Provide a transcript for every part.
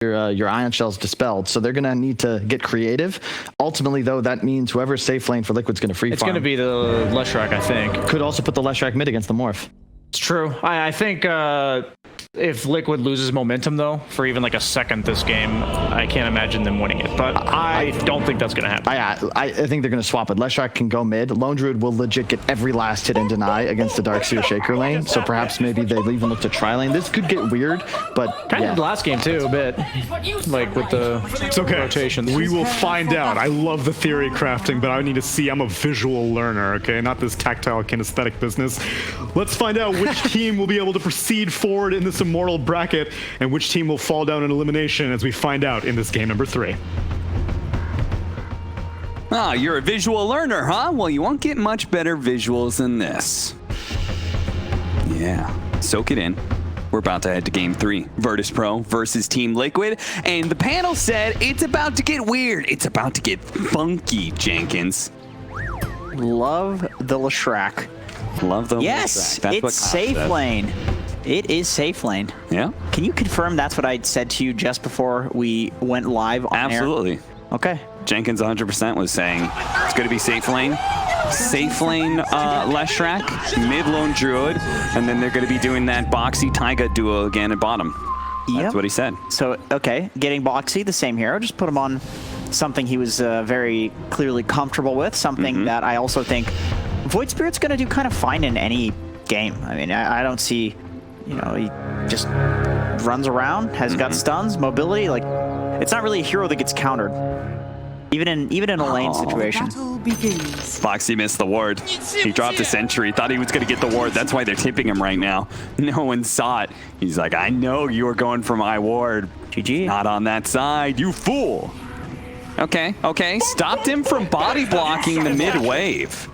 your ion shells dispelled. So they're going to need to get creative. Ultimately, though, that means whoever's safe lane for Liquid's going to free farm. It's going to be the Leshrac, I think. Could also put the Leshrac mid against the Morph. It's true. I think if Liquid loses momentum, though, for even like a second this game, I can't imagine them winning it. But I don't think that's going to happen. I think they're going to swap it. Leshrac can go mid. Lone Druid will legit get every last hit and deny against the Darkseer Shaker lane. So perhaps maybe they'll even look to tri lane. This could get weird, but kind of the last game, too, a bit. Like with the rotations. We will find out. I love the theory crafting, but I need to see. I'm a visual learner, okay? Not this tactile kinesthetic business. Let's find out which team will be able to proceed forward in this immortal bracket and which team will fall down in elimination as we find out in this game number 3. Ah, you're a visual learner, huh? Well, you won't get much better visuals than this. Yeah, soak it in. We're about to head to game 3. Virtus Pro versus Team Liquid. And the panel said it's about to get weird. It's about to get funky, Jenkins. Love the Leshrac. Love the Yes, Leshrac. That's it's what safe said. lane. It is safe lane. Yeah. Can you confirm that's what I said to you just before we went live on Absolutely. air? Okay. Jenkins 100% was saying it's going to be safe lane. Safe lane Leshrac, mid lone Druid, and then they're going to be doing that Boxy Taiga duo again at bottom. That's what he said. So, okay, getting Boxy, the same hero, just put him on something he was very clearly comfortable with, something that I also think Void Spirit's going to do kind of fine in any game. I mean, I don't see, you know, he just runs around, has got stuns, mobility, like, it's not really a hero that gets countered. Even in a lane situation. Boxy missed the ward. He dropped a sentry, thought he was going to get the ward. That's why they're tipping him right now. No one saw it. He's like, I know you were going for my ward. GG. Not on that side, you fool. Okay, okay. Stopped him from body blocking the mid wave.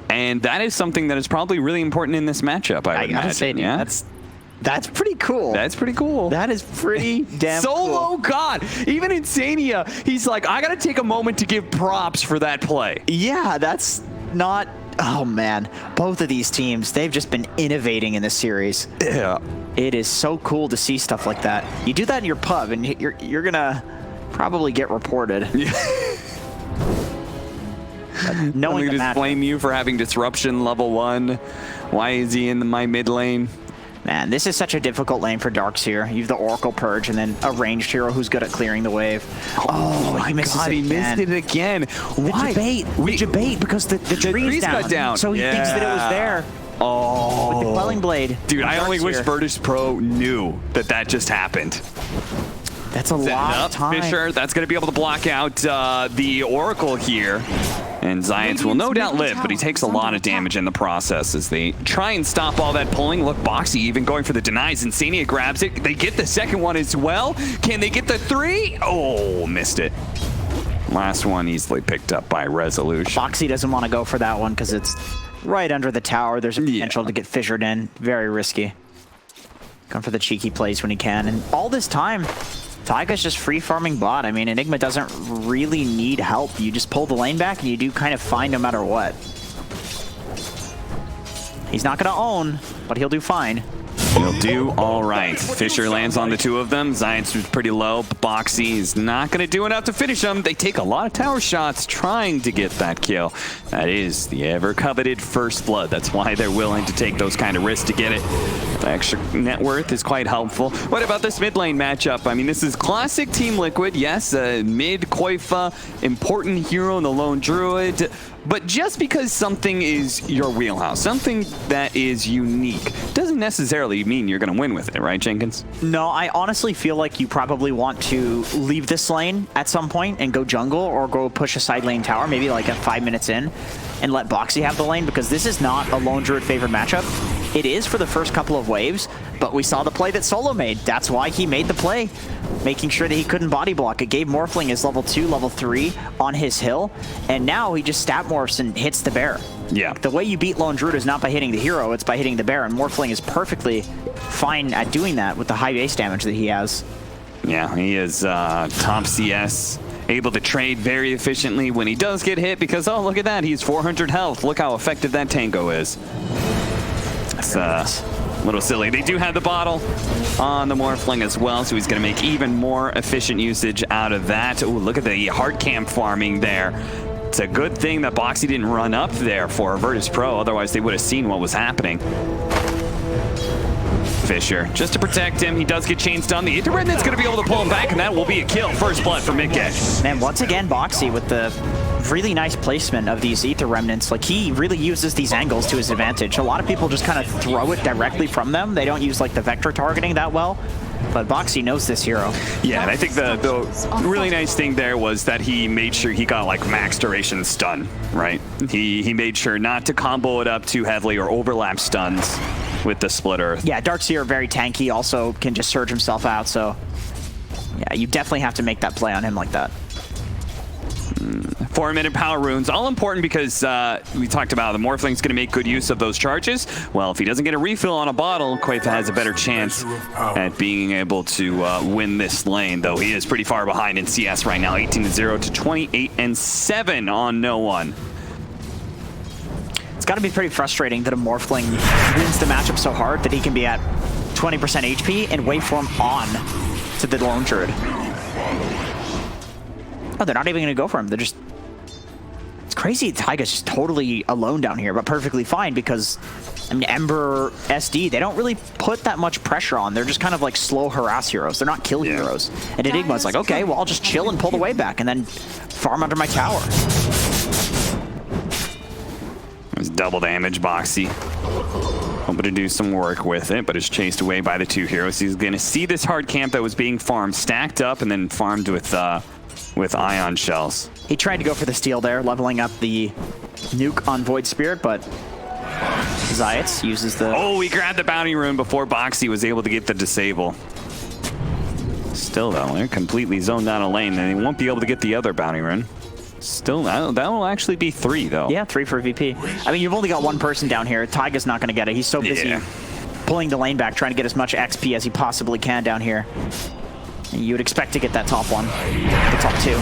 And that is something that is probably really important in this matchup, I would gotta imagine. say, dude, yeah? that's pretty cool. That's pretty cool. That is pretty damn Solo cool. God. Even Insania, he's like, I got to take a moment to give props for that play. Yeah, that's not... Oh, man. Both of these teams, they've just been innovating in this series. Yeah. It is so cool to see stuff like that. You do that in your pub, and you're going to probably get reported. Knowing I'm just blame you for having disruption level 1. Why is he in my mid lane? Man, this is such a difficult lane for Darkseer. You have the Oracle Purge and then a ranged hero who's good at clearing the wave. Oh my God, he missed it again. Why? We debate because the tree's got down. So he thinks that it was there. Oh. With the Quelling Blade. Dude, I only wish Virtus Pro knew that that just happened. That's a lot of time. Fisher, that's going to be able to block out the Oracle here. And Zions will no doubt live, but he takes a lot of damage in the process as they try and stop all that pulling. Look, Boxy even going for the denies. Insania grabs it. They get the second one as well. Can they get the 3? Oh, missed it. Last one easily picked up by Resolution. Boxy doesn't want to go for that one because it's right under the tower. There's a potential to get fissured in. Very risky. Going for the cheeky plays when he can. And all this time, Taiga's just free farming bot. I mean, Enigma doesn't really need help. You just pull the lane back and you do kind of fine no matter what. He's not going to own, but he'll do fine. He'll do all right. Fisher lands on the 2 of them. Zions was pretty low. Boxy is not going to do enough to finish them. They take a lot of tower shots trying to get that kill. That is the ever-coveted first blood. That's why they're willing to take those kind of risks to get it. The extra net worth is quite helpful. What about this mid lane matchup? I mean, this is classic Team Liquid. Yes, mid Koifa, important hero in the lone Druid. But just because something is your wheelhouse, something that is unique, doesn't necessarily mean you're going to win with it, right, Jenkins? No, I honestly feel like you probably want to leave this lane at some point and go jungle or go push a side lane tower, maybe like at 5 minutes in, and let Boxy have the lane, because this is not a lone Druid favored matchup. It is for the first couple of waves, but we saw the play that Solo made. That's why he made the play, making sure that he couldn't body block. It gave Morphling his level 2, level 3 on his hill, and now he just stat morphs and hits the bear. Yeah. The way you beat Lone Druid is not by hitting the hero, it's by hitting the bear, and Morphling is perfectly fine at doing that with the high base damage that he has. Yeah, he is top CS, able to trade very efficiently when he does get hit because, oh, look at that, he's 400 health. Look how effective that tango is. It's A little silly. They do have the bottle on the Morphling as well, so he's going to make even more efficient usage out of that. Ooh, look at the hard camp farming there. It's a good thing that Boxy didn't run up there for Virtus Pro, otherwise they would have seen what was happening. Fisher, just to protect him, he does get chain stun. The Aether Remnant's going to be able to pull him back, and that will be a kill. First blood for Midgate. Man, once again, Boxy with the really nice placement of these Aether Remnants. Like, he really uses these angles to his advantage. A lot of people just kind of throw it directly from them. They don't use, like, the vector targeting that well. But Boxy knows this hero. Yeah, and I think the really nice thing there was that he made sure he got like max duration stun, right? He made sure not to combo it up too heavily or overlap stuns with the Split Earth. Yeah, Darkseer very tanky, also can just surge himself out, so yeah, you definitely have to make that play on him like that. 4-minute power runes, all important because we talked about the Morphling's going to make good use of those charges. Well, if he doesn't get a refill on a bottle, Quaitha has a better chance at being able to win this lane, though he is pretty far behind in CS right now, 18-0 to 28-7 on no one. It's got to be pretty frustrating that a Morphling wins the matchup so hard that he can be at 20% HP and waveform on to the Lone Druid. Oh, they're not even going to go for him. They're just... It's crazy. Taiga's just totally alone down here, but perfectly fine because, I mean, Ember, SD, they don't really put that much pressure on. They're just kind of like slow harass heroes. They're not kill heroes. And Enigma's like, okay, well, I'll just chill and pull the wave back and then farm under my tower. It's double damage, Boxy. Hoping to do some work with it, but is chased away by the two heroes. He's going to see this hard camp that was being farmed, stacked up, and then farmed with ion shells. He tried to go for the steal there, leveling up the nuke on Void Spirit, but Zayats uses the... Oh, he grabbed the bounty rune before Boxy was able to get the disable. Still, though, they're completely zoned down a lane, and he won't be able to get the other bounty rune. Still, that will actually be 3, though. Yeah, 3 for VP. I mean, you've only got one person down here. Taiga's not going to get it. He's so busy pulling the lane back, trying to get as much XP as he possibly can down here. And you would expect to get that top one, the top 2.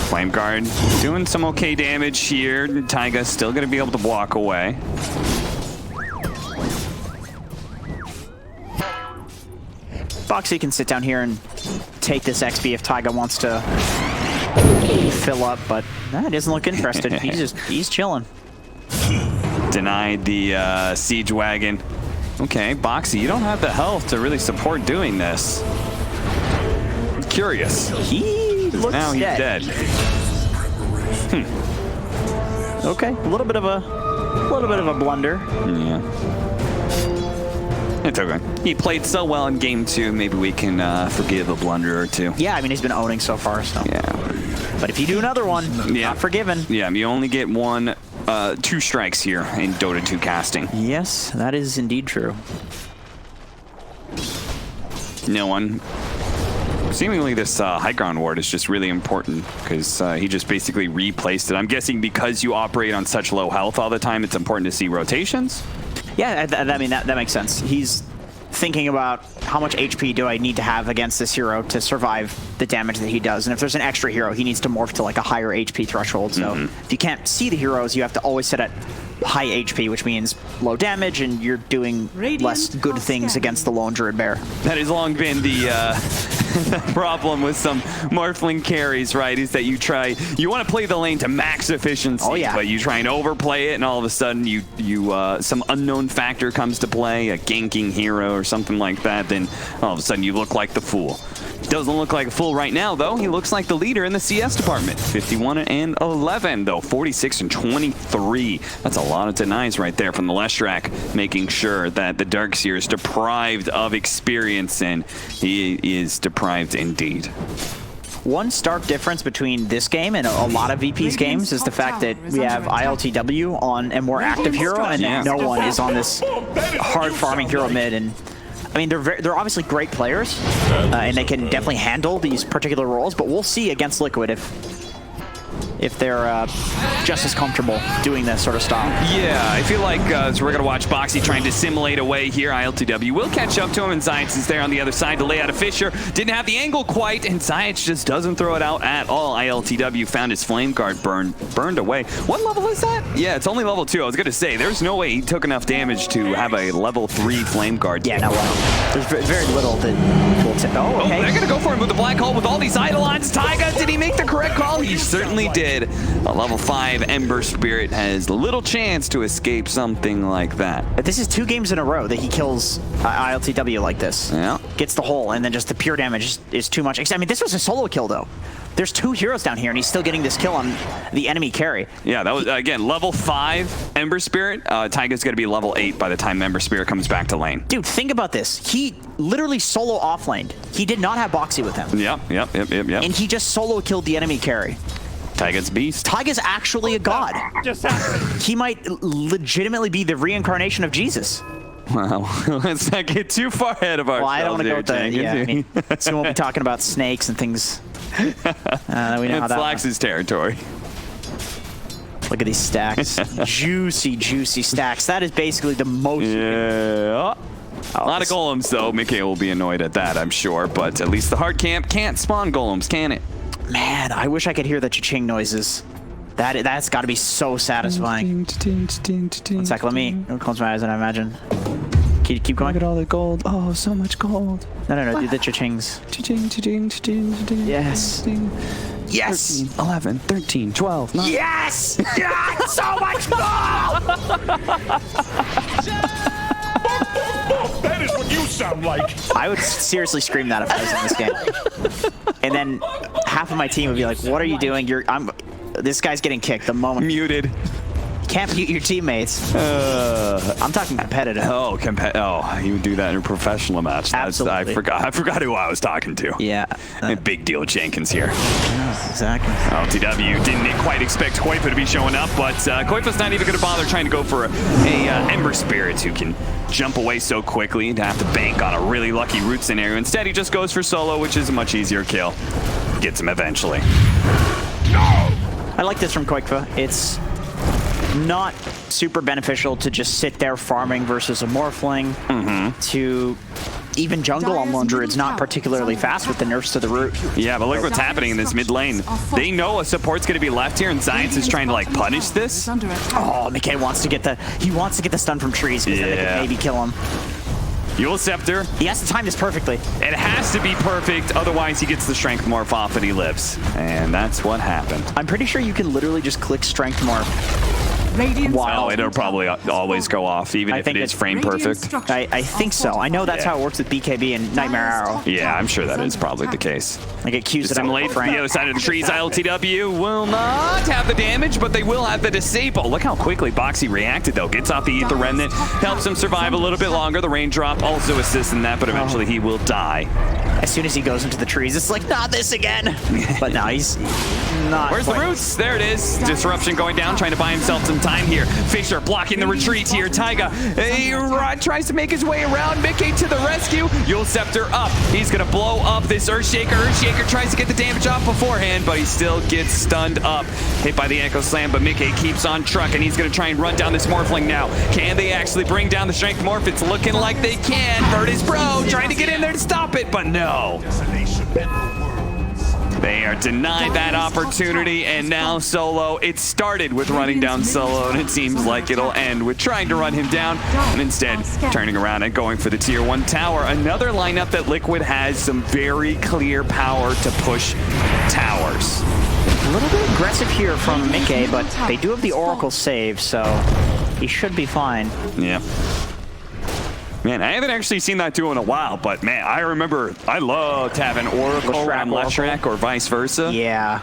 Flame Guard doing some okay damage here. Taiga's still going to be able to walk away. Boxy can sit down here and take this XP if Taiga wants to fill up, but that doesn't look interested. He's chilling. Denied the siege wagon. Okay, Boxy, you don't have the health to really support doing this. I'm curious. He looks now he's dead. Okay, a little bit of a blunder. Yeah. It's okay. He played so well in game 2, maybe we can forgive a blunder or two. Yeah, I mean, he's been owning so far, so. Yeah. But if you do another one, not forgiven. Yeah, you only get 2 strikes here in Dota 2 casting. Yes, that is indeed true. No one. Seemingly this high ground ward is just really important because he just basically replaced it. I'm guessing because you operate on such low health all the time, it's important to see rotations. Yeah, I mean, that makes sense. He's thinking about how much HP do I need to have against this hero to survive the damage that he does. And if there's an extra hero, he needs to morph to like a higher HP threshold. So if you can't see the heroes, you have to always set at high HP, which means low damage, and you're doing less good things against the Lone Druid Bear. That has long been the problem with some Morphling carries, right? Is that you want to play the lane to max efficiency, but you try and overplay it, and all of a sudden some unknown factor comes to play, a ganking hero or something like that, then all of a sudden you look like the fool. Doesn't look like a fool right now, though. He looks like the leader in the CS department. 51-11, though. 46-23. That's a lot of denies right there from the Leshrac, making sure that the Darkseer is deprived of experience, and he is deprived indeed. One stark difference between this game and a lot of VP's games is the fact that we have ILTW on a more active hero, and no one is on this hard farming hero mid. And I mean, they're obviously great players, and they can definitely handle these particular roles, but we'll see against Liquid if if they're just as comfortable doing this sort of style. Yeah, I feel like so we're going to watch Boxy trying to simulate away here. ILTW will catch up to him, and Zayats is there on the other side to lay out a Fisher. Didn't have the angle quite, and Zayats just doesn't throw it out at all. ILTW found his flame guard burned away. What level is that? Yeah, it's only level 2. I was going to say, there's no way he took enough damage to have a level 3 flame guard. Yeah, no way. There's very little that will tip. Oh, okay. They're going to go for him with the black hole with all these eidolons. Taiga, did he make the correct call? He certainly did. A level 5 Ember Spirit has little chance to escape something like that. But this is 2 games in a row that he kills ILTW like this. Yeah. Gets the hole, and then just the pure damage is too much. I mean, this was a solo kill, though. There's 2 heroes down here, and he's still getting this kill on the enemy carry. Yeah, that was, again, level 5 Ember Spirit. Taiga's going to be level 8 by the time Ember Spirit comes back to lane. Dude, think about this. He literally solo offlaned. He did not have Boxy with him. Yep. And he just solo killed the enemy carry. Taiga's beast. Taiga's actually a god. He might legitimately be the reincarnation of Jesus. Wow, let's not get too far ahead of ourselves. Well, I don't want to go with the, Jenkins. I mean, so we won't be talking about snakes and things. We know how It's that Lax's territory. Look at these stacks. Juicy stacks. That is basically the most. Yeah. A lot of golems, though. Mickey will be annoyed at that, I'm sure. But at least the hard camp can't spawn golems, can it? Man, I wish I could hear the cha-ching noises. That's got to be so satisfying. One sec, let me close my eyes and I imagine. Keep going. Look at all the gold. Oh, so much gold. No, do the cha-chings. Cha-ching, cha-ching, cha-ching, cha-ching. Yes. Yes! 13, 11, 13, 12, 9. Yes! Yeah, so much gold! That is what you sound like. I would seriously scream that if I was in this game. And then half of my team would be like, what are you doing? This guy's getting kicked the moment. Muted. Can't mute your teammates. I'm talking competitive. Oh, you would do that in a professional match. Absolutely. I forgot who I was talking to. Yeah. Big deal Jenkins here. Exactly. LTW didn't quite expect Koifa to be showing up, but Koifa's not even going to bother trying to go for a Ember Spirit who can jump away so quickly and have to bank on a really lucky root scenario. Instead, he just goes for solo, which is a much easier kill. Gets him eventually. I like this from Koifa. It's not super beneficial to just sit there farming versus a Morphling. To even jungle on Lone Druid's not particularly fast with the nerfs to the root. Yeah, but look what's happening in this mid lane. They know a support's going to be left here, and Zayats is trying to like punish this. Oh, McKay wants to get the stun from trees because then they can maybe kill him. Yule Scepter. He has to time this perfectly. It has to be perfect, otherwise he gets the Strength Morph off and he lives. And that's what happened. I'm pretty sure you can literally just click Strength Morph. Wow, it'll probably always go off, even if it is frame perfect. I think so. I know that's how it works with BKB and Nightmare Arrow. Yeah, I'm sure that is probably the case. Like it cues it up Late from the other side of the trees, ILTW will not have the damage, but they will have the disable. Look how quickly Boxy reacted, though. Gets off the Ether Remnant, helps him survive a little bit longer. The raindrop also assists in that, but eventually he will die. As soon as he goes into the trees, it's like, not this again. But no, he's not. Where's the roots? There it is. Disruption going down, trying to buy himself some time here. Fisher blocking the retreat here. Taiga tries to make his way around. Mickey to the rescue. Yule Scepter up. He's going to blow up this Earthshaker. Earthshaker tries to get the damage off beforehand, but he still gets stunned up. Hit by the Echo Slam, but Mickey keeps on trucking. He's going to try and run down this Morphling now. Can they actually bring down the Strength Morph? It's looking like they can. Virtus Pro trying to get in there to stop it, but no. They are denied that opportunity, and now Solo. It started with running down Solo, and it seems like it'll end with trying to run him down, and instead turning around and going for the Tier 1 tower. Another lineup that Liquid has some very clear power to push towers. A little bit aggressive here from Mickey, but they do have the Oracle save, so he should be fine. Yeah. Man, I haven't actually seen that duo in a while, but man, I remember I loved having Oracle on Leshrac or vice versa. Yeah,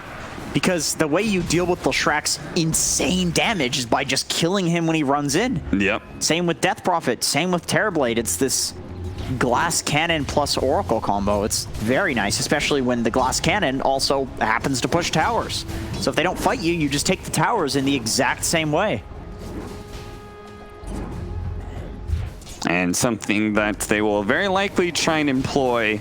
because the way you deal with Leshrac's insane damage is by just killing him when he runs in. Yep. Same with Death Prophet, same with Terrorblade. It's this Glass Cannon plus Oracle combo. It's very nice, especially when the Glass Cannon also happens to push towers. So if they don't fight you, you just take the towers in the exact same way. And something that they will very likely try and employ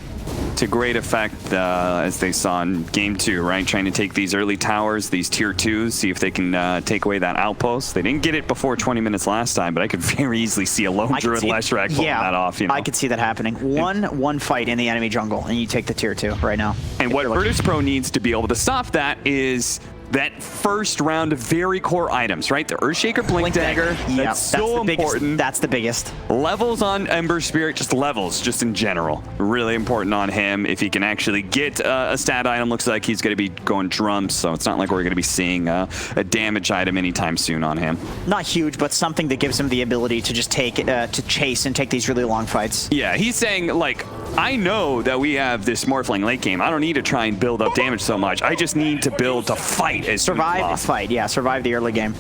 to great effect as they saw in game 2, right? Trying to take these early towers, these tier 2s, see if they can take away that outpost. They didn't get it before 20 minutes last time, but I could very easily see a lone druid Leshrac pulling that off. You know? I could see that happening. One fight in the enemy jungle, and you take the tier 2 right now. And what Virtus Pro needs to be able to stop that is that first round of very core items, right? The Earthshaker Blink Dagger, that's so important. That's the biggest. Levels on Ember Spirit, just levels, just in general. Really important on him. If he can actually get a stat item, looks like he's going to be going drums, so it's not like we're going to be seeing a damage item anytime soon on him. Not huge, but something that gives him the ability to just take, to chase and take these really long fights. Yeah, he's saying, like, I know that we have this Morphling late game. I don't need to try and build up damage so much. I just need to build to fight. Survive and fight, yeah, survive the early game.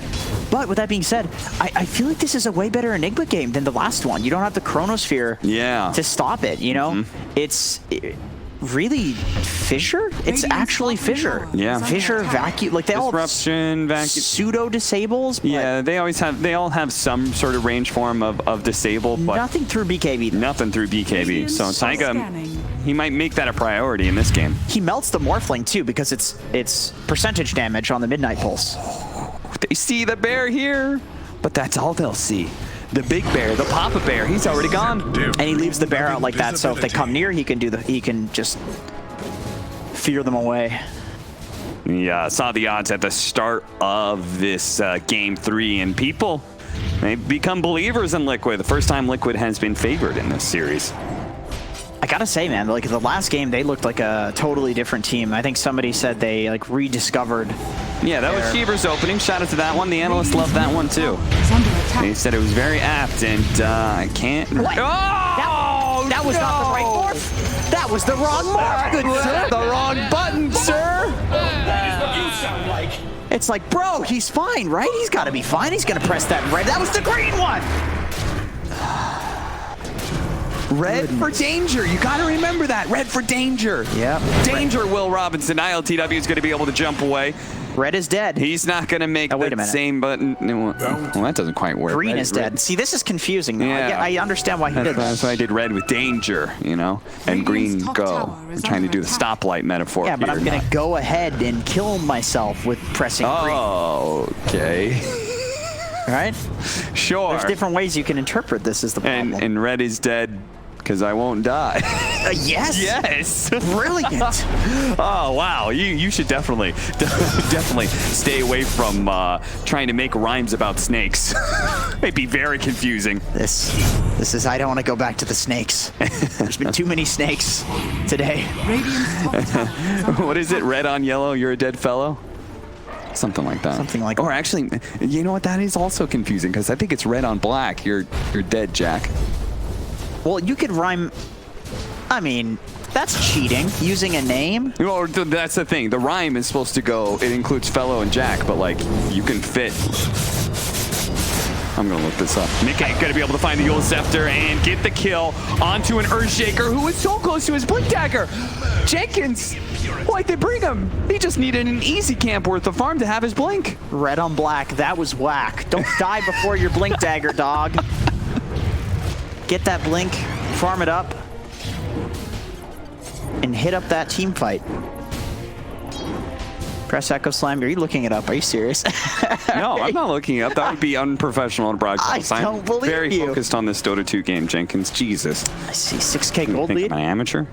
But with that being said, I feel like this is a way better Enigma game than the last one. You don't have the Chronosphere to stop it, you know? It's really Fissure? It's actually Fissure. Yeah. Fissure, Vacuum, like they Disruption, all Vacuum. pseudo-disables. Yeah, they all have some sort of range form of disable, but nothing through BKB. Nothing through BKB. So Taiga, he might make that a priority in this game. He melts the Morphling too because it's percentage damage on the Midnight Pulse. They see the bear here, but that's all they'll see. The big bear, the Papa Bear, he's already gone. And he leaves the bear out like that, so if they come near, he can just fear them away. Yeah, saw the odds at the start of this game 3, and people, they become believers in Liquid. The first time Liquid has been favored in this series. I gotta say, man, like the last game, they looked like a totally different team. I think somebody said they like rediscovered. Yeah, that was Sheever's opening. Shout out to that one. The analysts loved that one too. They said it was very apt, and I can't. What? Oh, that was not the right morph. That was the wrong morph. Good sir. The wrong button, sir. That is what you sound like. It's like, bro, he's fine, right? He's got to be fine. He's gonna press that red. That was the green one. Red for danger. You got to remember that. Red for danger. Yep. Danger, Will Robinson. ILTW is going to be able to jump away. Red is dead. He's not going to make the same button. Well, that doesn't quite work. Green is dead. See, this is confusing now. Yeah. I understand why he did that. That's why I did red with danger, you know, and green go. I'm trying to do the stoplight metaphor. Yeah, but I'm going to go ahead and kill myself with pressing green. Oh, okay. Right? Sure. There's different ways you can interpret this is the problem. And red is dead because I won't die. Yes. Yes. Brilliant. Oh, wow. You should definitely stay away from trying to make rhymes about snakes. It'd be very confusing. This is, I don't want to go back to the snakes. There's been too many snakes today. What is it? Red on yellow, you're a dead fellow? Something like that. Something like Or actually, you know what? That is also confusing because I think it's red on black. You're dead, Jack. Well, you could rhyme. I mean, that's cheating. Using a name. Well, that's the thing. The rhyme is supposed to go. It includes fellow and Jack, but like you can fit. I'm gonna look this up. Nick ain't gonna be able to find the Yule Scepter and get the kill onto an Earthshaker who is so close to his Blink Dagger. Jenkins, why'd they bring him? He just needed an easy camp worth of farm to have his Blink. Red on black. That was whack. Don't die before your Blink Dagger, dog. Get that Blink, farm it up, and hit up that team fight. Press Echo Slam. Are you looking it up? Are you serious? No, I'm not looking it up. That would be unprofessional on broadcast. I don't believe very you. focused on this Dota 2 game, Jenkins. Jesus. I see 6K gold Think lead. I'm an amateur?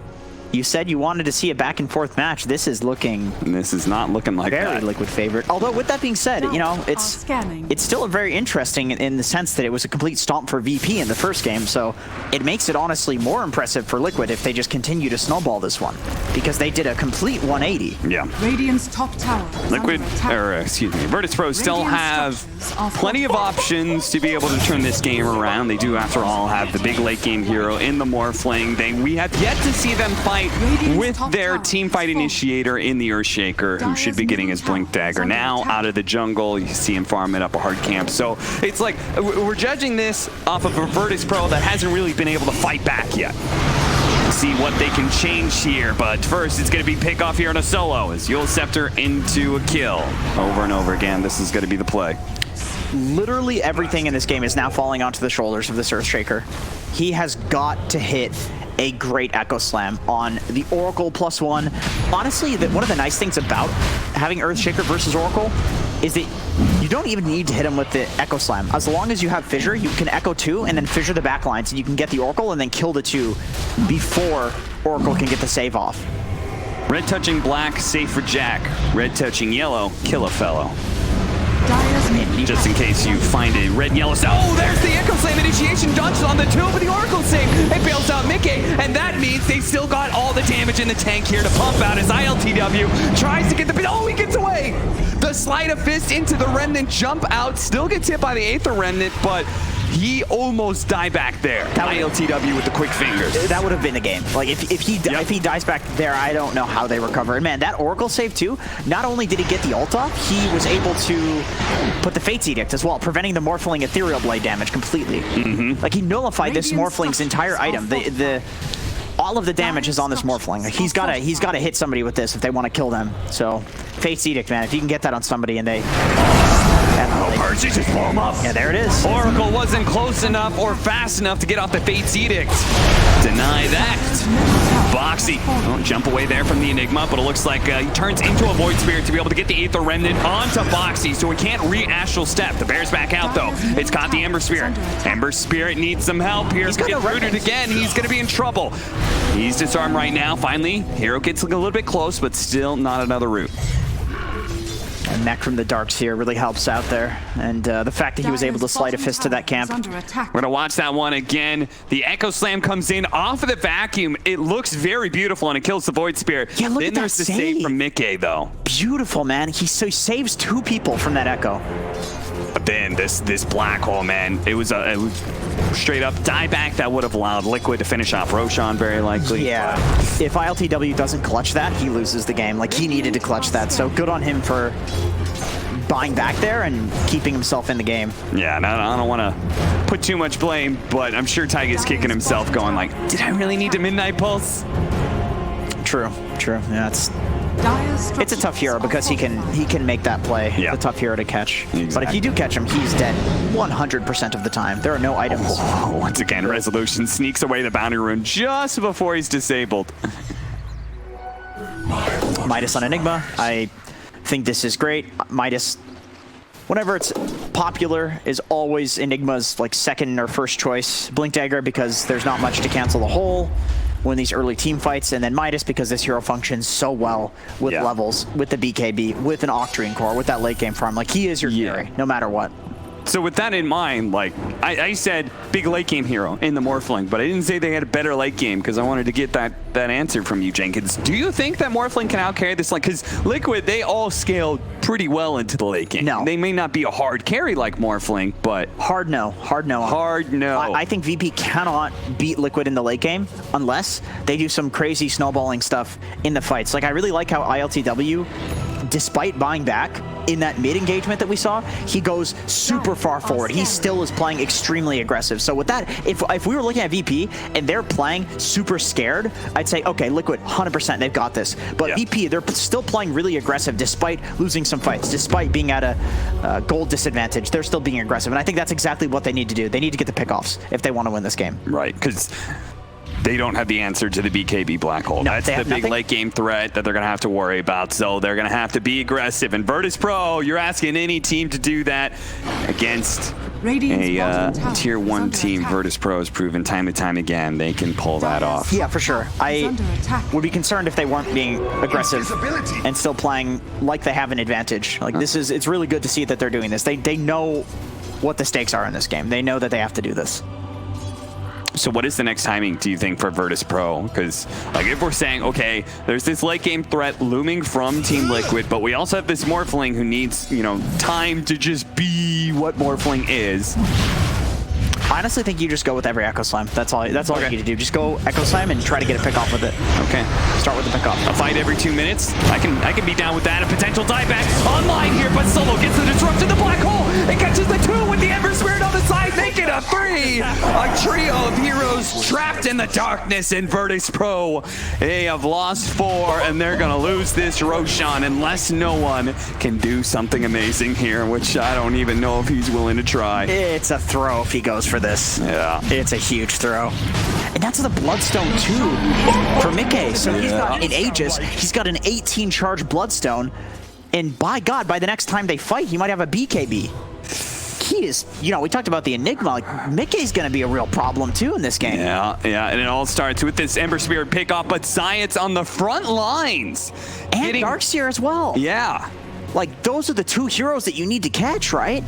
You said you wanted to see a back and forth match. This is looking This is not looking like very that. Liquid favorite. Although with that being said, you know, it's still very interesting in the sense that it was a complete stomp for VP in the first game. So it makes it honestly more impressive for Liquid if they just continue to snowball this one, because they did a complete 180. Yeah. Radiant's top tower. Liquid, or excuse me, Virtus Pro still have plenty of options to be able to turn this game around. They do, after all, have the big late game hero in the Morphling. We have yet to see them fight with their team fight initiator in the Earthshaker, who should be getting his Blink Dagger now out of the jungle. You see him farming up a hard camp. So it's like we're judging this off of a Virtus Pro that hasn't really been able to fight back yet. See what they can change here, but first it's going to be pick off here on a solo as Yule Scepter into a kill. Over and over again, this is going to be the play. Literally everything in this game is now falling onto the shoulders of this Earthshaker. He has got to hit a great Echo Slam on the Oracle +1. Honestly, one of the nice things about having Earthshaker versus Oracle is that you don't even need to hit him with the Echo Slam. As long as you have Fissure, you can Echo 2 and then Fissure the backlines, and you can get the Oracle and then kill the 2 before Oracle can get the save off. Red touching black, safe for Jack. Red touching yellow, kill a fellow. Just in case you find a red, yellow. Oh, there's the Echo Slam initiation dodges on the 2, but the Oracle save. It bails out Mickey, and that means they still got all the damage in the tank here to pump out as ILTW tries to get the... Oh, he gets away! The Sleight of Fist into the Remnant, jump out, still gets hit by the Aether Remnant, but he almost died back there. ILTW with the quick fingers. That would have been the game. Like, if he dies back there, I don't know how they recover. And man, that Oracle save too, not only did he get the ult off, he was able to put the Fate's Edict as well, preventing the Morphling Ethereal Blade damage completely. Like, he nullified this Morphling's entire item. All of the damage is on this Morphling. Like, he's gotta hit somebody with this if they want to kill them. So, Fate's Edict, man, if you can get that on somebody and they... Percy just blow him up. Yeah, there it is. Oracle wasn't close enough or fast enough to get off the Fate's Edict. Deny that. Boxy won't jump away there from the Enigma, but it looks like he turns into a Void Spirit to be able to get the Aether Remnant onto Boxy, so he can't re-Astral Step. The Bear's back out, though. It's caught the Ember Spirit. Ember Spirit needs some help here. He's gets rooted again. He's going to be in trouble. He's disarmed right now. Finally, Hero gets a little bit close, but still not another route. And Mech from the Darks here really helps out there. And the fact that he was able to slide a fist to that camp. We're going to watch that one again. The Echo Slam comes in off of the vacuum. It looks very beautiful, and it kills the Void Spirit. Yeah, look then at that there's the save from Mickey, though. Beautiful, man. He saves 2 people from that Echo. But then this black hole, man, it was straight up dieback that would have allowed Liquid to finish off Roshan, very likely. Yeah. If ILTW doesn't clutch that, he loses the game. Like, he needed to clutch that. So good on him for buying back there and keeping himself in the game. Yeah, and I don't want to put too much blame, but I'm sure Taiga's kicking himself going like, did I really need to Midnight Pulse? True. Yeah, it's a tough hero because he can make that play. Yeah. It's a tough hero to catch. Exactly. But if you do catch him, he's dead 100% of the time. There are no items. Oh, once again, Resolution sneaks away the bounty rune just before he's disabled. Midas on Enigma. I think this is great. Midas, whenever it's popular, is always Enigma's like second or first choice. Blink Dagger because there's not much to cancel the hole when these early team fights, and then Midas because this hero functions so well with levels, with the BKB, with an Octarine core, with that late game farm. Like, he is your carry, no matter what. So with that in mind, like, I said big late game hero in the Morphling, but I didn't say they had a better late game because I wanted to get that answer from you, Jenkins. Do you think that Morphling can outcarry this? Like, because Liquid, they all scaled pretty well into the late game. No. They may not be a hard carry like Morphling, but... Hard no. I think VP cannot beat Liquid in the late game unless they do some crazy snowballing stuff in the fights. Like, I really like how ILTW, despite buying back in that mid engagement that we saw, he goes super far forward. He still is playing extremely aggressive. So with that, if we were looking at VP and they're playing super scared, I'd say, okay, Liquid, 100%, they've got this. But VP, they're still playing really aggressive despite losing some fights, despite being at a gold disadvantage. They're still being aggressive. And I think that's exactly what they need to do. They need to get the pickoffs if they want to win this game. Right, because they don't have the answer to the BKB black hole. No, that's the big late game threat that they're going to have to worry about. So they're going to have to be aggressive. And Virtus Pro, you're asking any team to do that against a tier 1 team. Virtus Pro has proven time and time again they can pull that off. Yeah, for sure. I would be concerned if they weren't being aggressive and still playing like they have an advantage. Like, it's really good to see that they're doing this. They know what the stakes are in this game. They know that they have to do this. So what is the next timing, do you think, for Virtus Pro? Because, like, if we're saying, okay, there's this late game threat looming from Team Liquid, but we also have this Morphling who needs, you know, time to just be what Morphling is. I honestly think you just go with every Echo Slam. That's all you need to do. Just go Echo Slam and try to get a pick off with it. Okay. Start with the pick off. A fight every 2 minutes. I can be down with that. A potential dieback online here, but Solo gets the disruption. The black hole. It catches the 2 with the Ember Spirit on the side. Make it a 3. A trio of heroes trapped in the darkness in Virtus Pro. They have lost 4, and they're gonna lose this Roshan unless no one can do something amazing here, which I don't even know if he's willing to try. It's a throw if he goes for this. Yeah. It's a huge throw. And that's the Bloodstone too for Mickey. So he's got an Aegis, he's got an 18 charge Bloodstone, and by God, by the next time they fight, he might have a BKB. He is, you know, we talked about the Enigma, like Mickey's gonna be a real problem too in this game. Yeah, and it all starts with this Ember Spirit pickoff, but Science on the front lines. And Darkseer as well. Yeah. Like, those are the two heroes that you need to catch, right?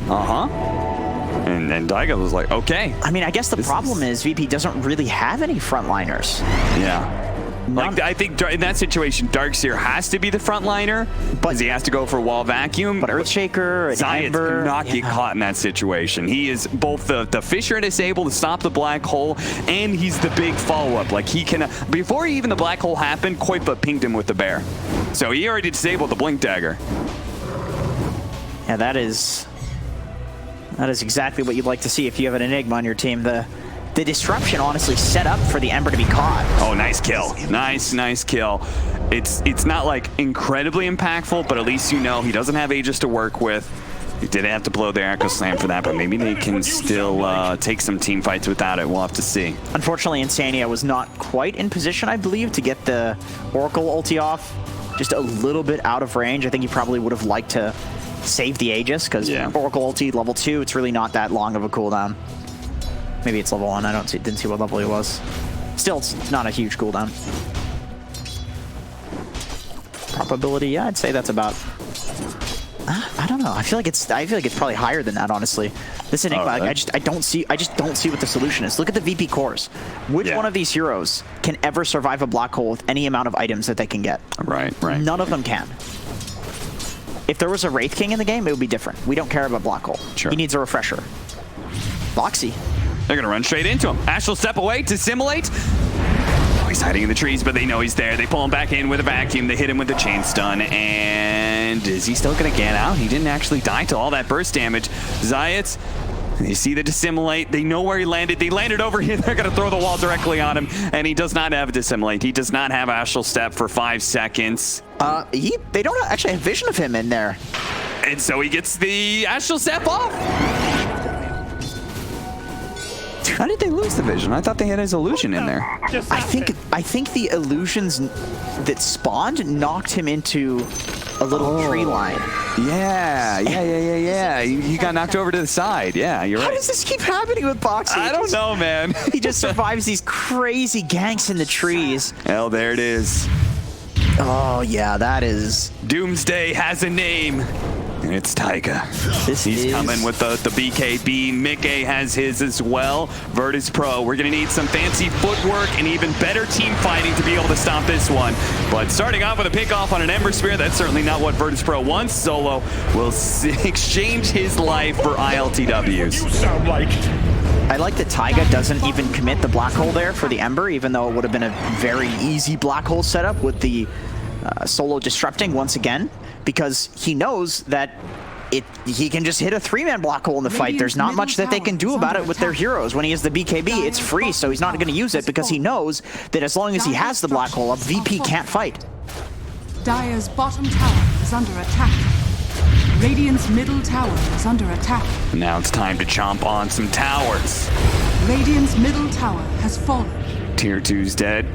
And Taiga was like, okay. I mean, I guess the problem is VP doesn't really have any frontliners. Yeah. Like, I think in that situation, Darkseer has to be the frontliner, because he has to go for wall vacuum. But Earthshaker and Science Ember, cannot get caught in that situation. He is both the Fisher is able to stop the black hole, and he's the big follow-up. Like, he can, before even the black hole happened, Koipa pinged him with the bear. So he already disabled the blink dagger. Yeah, that is exactly what you'd like to see if you have an Enigma on your team. The disruption honestly set up for the Ember to be caught. Oh, nice kill. Nice kill. It's not like incredibly impactful, but at least you know he doesn't have Aegis to work with. He didn't have to blow the Echo Slam for that, but maybe they can still take some team fights without it. We'll have to see. Unfortunately, Insania was not quite in position, I believe, to get the Oracle ulti off. Just a little bit out of range. I think he probably would have liked to save the Aegis, because Oracle ulti level 2, it's really not that long of a cooldown. Maybe it's level 1, didn't see what level he was. Still, it's not a huge cooldown. Probability, yeah, I'd say that's about, I don't know. I feel like it's probably higher than that, honestly. This Enigma, like, I just don't see what the solution is. Look at the VP cores. Which one of these heroes can ever survive a black hole with any amount of items that they can get? Right. None of them can. If there was a Wraith King in the game, it would be different. We don't care about black hole. Sure. He needs a refresher. Boxy. They're going to run straight into him. Ash will step away to simulate. Oh, he's hiding in the trees, but they know he's there. They pull him back in with a vacuum. They hit him with the chain stun. And is he still going to get out? He didn't actually die to all that burst damage. Zayat, they see the dissimulate. They know where he landed. They landed over here. They're going to throw the wall directly on him. And he does not have a dissimulate. He does not have Astral Step for 5 seconds. They don't actually have vision of him in there. And so he gets the Astral Step off. How did they lose the vision? I thought they had his illusion in there. I think the illusions that spawned knocked him into a little tree line. Yeah. He got knocked over to the side. Yeah, you're right. How does this keep happening with Boxy? I don't know, man. He just survives these crazy ganks in the trees. Hell, there it is. Oh, yeah, that is... Doomsday has a name. And it's Taiga. He's coming with the BKB. Mickey has his as well. Virtus Pro. We're going to need some fancy footwork and even better team fighting to be able to stop this one. But starting off with a pickoff on an Ember Spear, that's certainly not what Virtus Pro wants. Solo will exchange his life for ILTWs. You sound like... I like that Taiga doesn't even commit the black hole there for the Ember, even though it would have been a very easy black hole setup with the Solo disrupting once again, because he knows that he can just hit a 3-man black hole in the fight. There's not much that they can do about it with their heroes. When he has the BKB, it's free, so he's not going to use it because he knows that as long as he has the black hole up, VP can't fight. Dire's bottom tower is under attack. Radiant's middle tower is under attack. Now it's time to chomp on some towers. Radiant's middle tower has fallen. Tier 2's dead.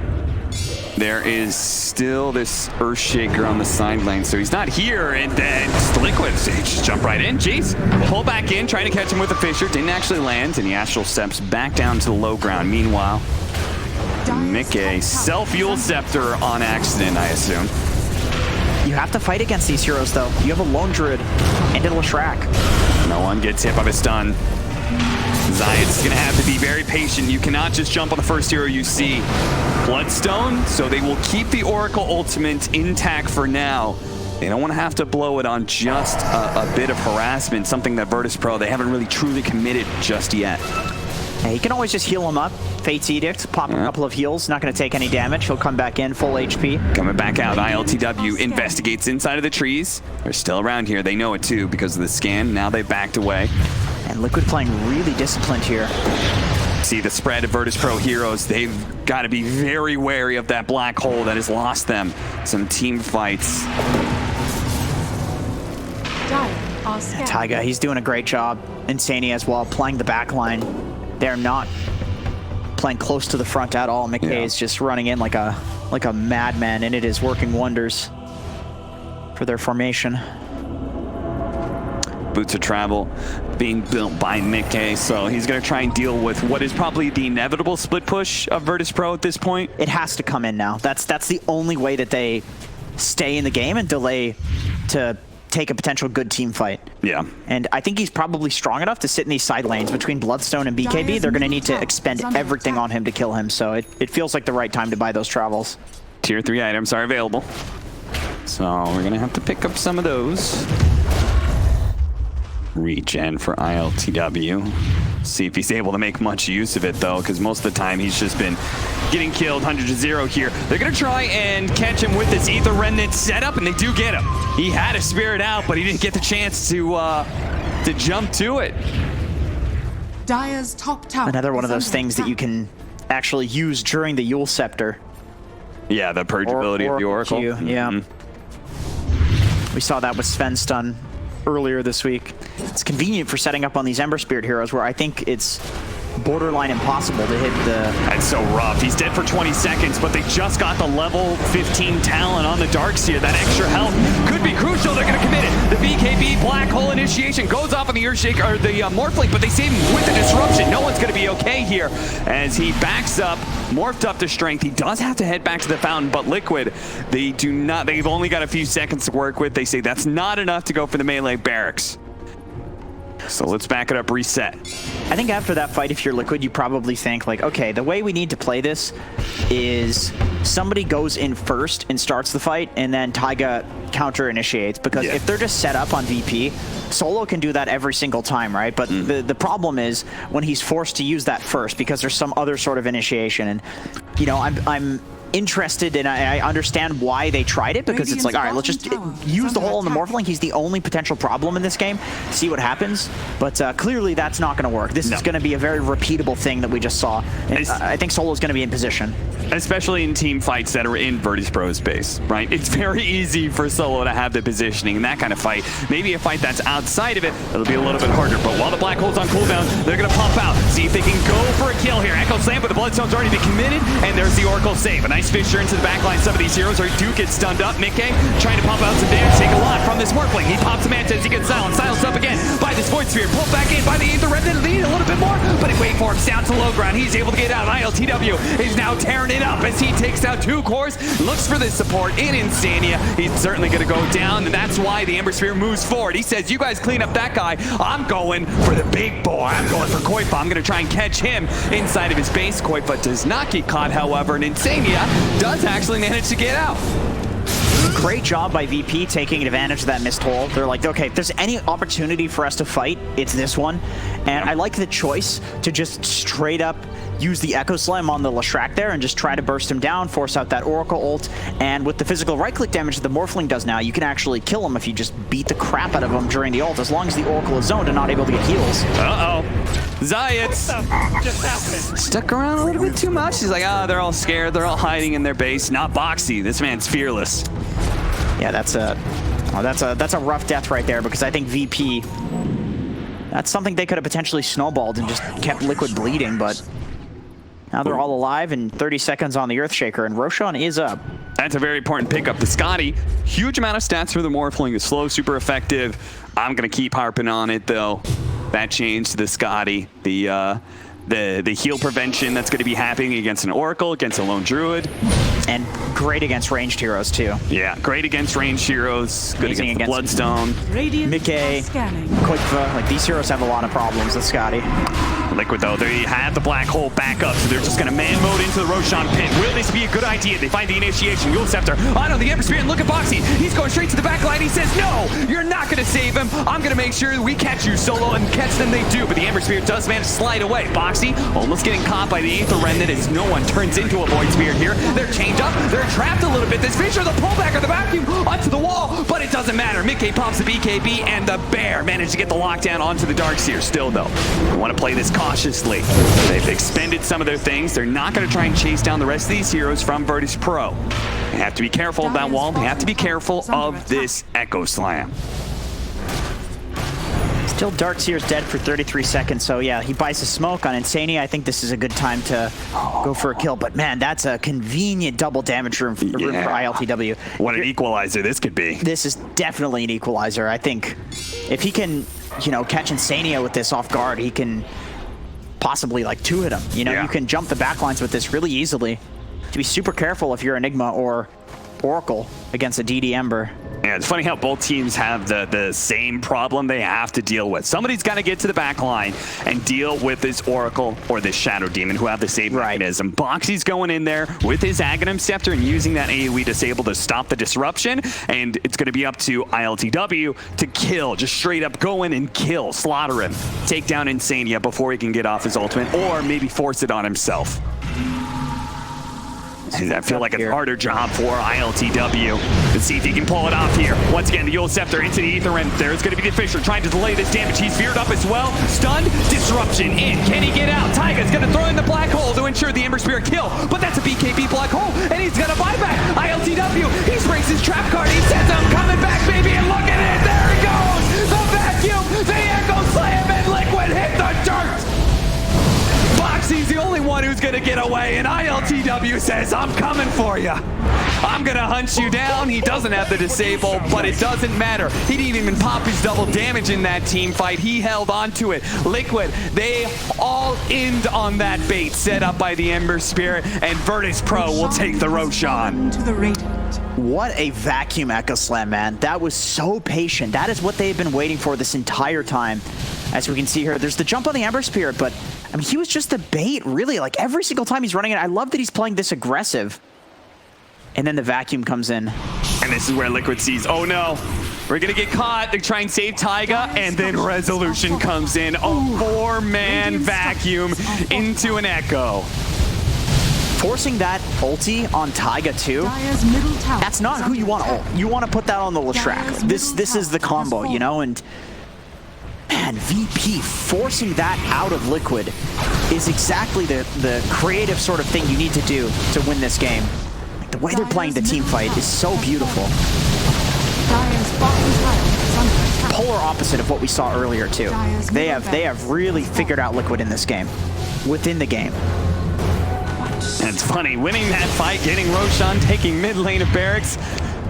There is still this Earthshaker on the side lane, so he's not here, and then Liquid, just jump right in, jeez. Pull back in, trying to catch him with a Fisher, didn't actually land, and the Astral steps back down to the low ground. Meanwhile, Mickey, self-fuel Scepter on accident, I assume. You have to fight against these heroes, though. You have a Lone Druid and a Leshrac. No one gets hit by the stun. Zayat's gonna have to be very patient. You cannot just jump on the first hero you see. Bloodstone, so they will keep the Oracle ultimate intact for now. They don't want to have to blow it on just a bit of harassment, something that Virtus Pro, they haven't really truly committed just yet. Yeah, he can always just heal him up. Fate's Edict, pop a couple of heals, not going to take any damage. He'll come back in, full HP. Coming back out, ILTW investigates inside of the trees. They're still around here. They know it too because of the scan. Now they've backed away. And Liquid playing really disciplined here. See the spread of Virtus Pro heroes. They've got to be very wary of that black hole that has lost them some team fights. Taiga, he's doing a great job. Insania as well, playing the back line. They're not playing close to the front at all. McKay is just running in like a madman, and it is working wonders for their formation. Boots of Travel being built by McKay, so he's going to try and deal with what is probably the inevitable split push of Virtus Pro at this point. It has to come in now. That's the only way that they stay in the game and delay to take a potential good team fight. Yeah. And I think he's probably strong enough to sit in these side lanes between Bloodstone and BKB. They're going to need to expend everything on him to kill him, so it feels like the right time to buy those travels. Tier 3 items are available, so we're going to have to pick up some of those. Regen for ILTW. See if he's able to make much use of it, though, because most of the time he's just been getting killed 100-0 here. They're going to try and catch him with this Aether Remnant setup, and they do get him. He had a Spirit out, but he didn't get the chance to jump to it. Dire's top tower. Another one of those things that you can actually use during the Yule Scepter. Yeah, the purgeability of the Oracle. Yeah. We saw that with Sven Stun earlier this week. It's convenient for setting up on these Ember Spirit heroes where I think it's borderline impossible to hit the... That's so rough. He's dead for 20 seconds, but they just got the level 15 talent on the Darkseer. That extra health could be crucial. They're going to commit it. The BKB Black Hole initiation goes off on the Earthshaker, or the Morphling, but they save him with the disruption. No one's going to be okay here as he backs up, morphed up to strength. He does have to head back to the fountain, but Liquid, they do not. They've only got a few seconds to work with. They say that's not enough to go for the melee barracks. So let's back it up, reset. I think after that fight, if you're Liquid, you probably think like, okay, the way we need to play this is somebody goes in first and starts the fight, and then Taiga counter initiates, because if they're just set up on VP, Solo can do that every single time, right? But the problem is when he's forced to use that first, because there's some other sort of initiation. And, you know, I'm interested, and I understand why they tried it, because it's like, all right, let's just use the hole in the Morphling. He's the only potential problem in this game. See what happens. But clearly that's not going to work. This is going to be a very repeatable thing that we just saw. And I think Solo's going to be in position. Especially in team fights that are in Virtus Pro's space, right? It's very easy for Solo to have the positioning in that kind of fight. Maybe a fight that's outside of it, it'll be a little bit harder. But while the Black Hole's on cooldown, they're going to pump out, see if they can go for a kill here. Echo Slam, but the Bloodstone's already been committed, and there's the Oracle save. A nice Fisher into the backline. Some of these heroes do get stunned up. McKay trying to pump out some damage, take a lot from this Morphling. He pops a Manta as he gets silenced. Silenced up again by this Void Sphere. Pulled back in by the Aether Remnant. Lead a little bit more, but it wait for him down to low ground. He's able to get out. ILTW is now tearing it up as he takes out 2 cores. Looks for this support in Insania. He's certainly going to go down, and that's why the Ember Sphere moves forward. He says, you guys clean up that guy. I'm going for the big boy. I'm going for Koifa. I'm going to try and catch him inside of his base. Koifa does not get caught, however, and Insania does actually manage to get out. Great job by VP taking advantage of that missed hole. They're like, okay, if there's any opportunity for us to fight, it's this one. And I like the choice to just straight up use the Echo Slam on the Leshrac there and just try to burst him down, force out that Oracle ult. And with the physical right-click damage that the Morphling does now, you can actually kill him if you just beat the crap out of him during the ult, as long as the Oracle is zoned and not able to get heals. Zayat stuck around a little bit too much. He's like, they're all scared. They're all hiding in their base. Not Boxy. This man's fearless. Yeah, that's a rough death right there, because I think VP, that's something they could have potentially snowballed and just kept Liquid bleeding, but now they're all alive and 30 seconds on the Earthshaker, and Roshan is up. That's a very important pickup. The Scotty, huge amount of stats for the Morphling. Is slow, super effective. I'm going to keep harping on it, though. That change to the Scotty. The heal prevention that's going to be happening against an Oracle, against a Lone Druid. And great against ranged heroes, too. Yeah, great against ranged heroes. Good against the Bloodstone. Mickey, Koifa, like these heroes have a lot of problems with Scotty. Liquid, though, they have the Black Hole back up, so they're just going to man mode into the Roshan pit. Will this be a good idea? They find the initiation. Yule Scepter on the Ember Spirit. Look at Boxy. He's going straight to the back line. He says, no, you're not going to save him. I'm going to make sure we catch you, Solo, and catch them they do. But the Ember Spirit does manage to slide away. Boxy almost getting caught by the Aether Remnant as no one turns into a Void Spirit here. They're chained up. They're trapped a little bit. This Fisher, the pullback or the vacuum onto the wall, but it doesn't matter. Mickey pops the BKB, and the Bear managed to get the lockdown onto the Darkseer. Still, though, we want to play this cautiously. They've expended some of their things. They're not going to try and chase down the rest of these heroes from Virtus Pro. They have to be careful of that wall. They have to be careful of this Echo Slam. Still Darkseer's dead for 33 seconds, so yeah, he buys the smoke on Insania. I think this is a good time to go for a kill, but man, that's a convenient double damage room for ILTW. What an equalizer this could be. This is definitely an equalizer. I think if he can, you know, catch Insania with this off guard, he can possibly like 2-hit him. You know, you can jump the backlines with this really easily. To be super careful if you're Enigma or Oracle against a DD Ember. Yeah, it's funny how both teams have the same problem they have to deal with. Somebody's got to get to the back line and deal with this Oracle or this Shadow Demon who have the same mechanism. Boxy's going in there with his Aghanim Scepter and using that AoE disable to stop the disruption, and it's going to be up to ILTW to kill, just straight up go in and kill, slaughter him, take down Insania before he can get off his ultimate, or maybe force it on himself. I feel like a harder job for ILTW. Let's see if he can pull it off here. Once again, the Yule Scepter into the Ether, and there's going to be the Fisher trying to delay this damage. He's veered up as well. Stunned, disruption in. Can he get out? Taiga's going to throw in the black hole to ensure the Ember Spirit kill, but that's a BKB black hole, and he's going to buy back. ILTW, he's raised his trap card. He says, I'm coming back, baby, and look at it. There he goes. The vacuum, the Echo Slam, and Liquid hit the dirt. Boxy's the only one who's gonna get away, and ILTW says, I'm coming for you. I'm gonna hunt you down. He doesn't have the disable, but it doesn't matter. He didn't even pop his double damage in that team fight. He held on to it. Liquid, they all end on that bait set up by the Ember Spirit, and Virtus Pro will take the Roshan. To the Radiant. What a vacuum Echo Slam, man. That was so patient. That is what they've been waiting for this entire time. As we can see here, there's the jump on the Ember Spirit, but I mean, he was just the bait, really. Like every single time he's running it, I love that he's playing this aggressive. And then the vacuum comes in. And this is where Liquid sees, oh no, we're gonna get caught. They try and save Taiga, and then Resolution comes in. A 4-man vacuum into an Echo. Forcing that ulti on Taiga too, that's not who you want to ult. You want to put that on the Leshrac. This is the combo, you know, and man, VP forcing that out of Liquid is exactly the creative sort of thing you need to do to win this game. Like, the way they're playing the team fight is so beautiful. Polar opposite of what we saw earlier too. They have really figured out Liquid in this game, within the game. And it's funny, winning that fight, getting Roshan, taking mid lane of Barracks,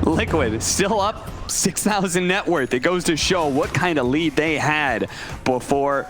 Liquid still up 6,000 net worth. It goes to show what kind of lead they had before